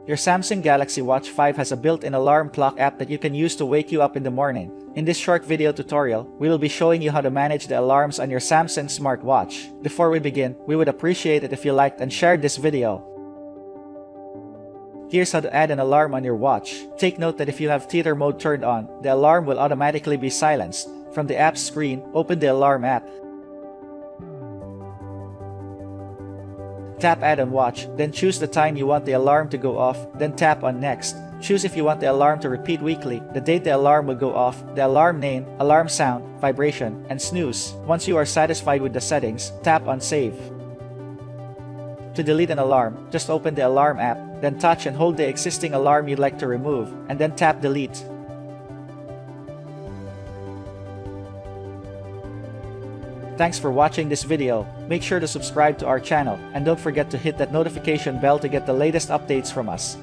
Your Samsung Galaxy Watch 5 has a built-in alarm clock app that you can use to wake you up in the morning. In this short video tutorial, we will be showing you how to manage the alarms on your Samsung smartwatch. Before we begin, we would appreciate it if you liked and shared this video. Here's how to add an alarm on your watch. Take note that if you have theater mode turned on, the alarm will automatically be silenced. From the app's screen, open the alarm app. Tap Add on Watch, then choose the time you want the alarm to go off, then tap on Next. Choose if you want the alarm to repeat weekly, the date the alarm will go off, the alarm name, alarm sound, vibration, and snooze. Once you are satisfied with the settings, tap on Save. To delete an alarm, just open the alarm app, then touch and hold the existing alarm you'd like to remove, and then tap Delete. Thanks for watching this video. Make sure to subscribe to our channel, and don't forget to hit that notification bell to get the latest updates from us.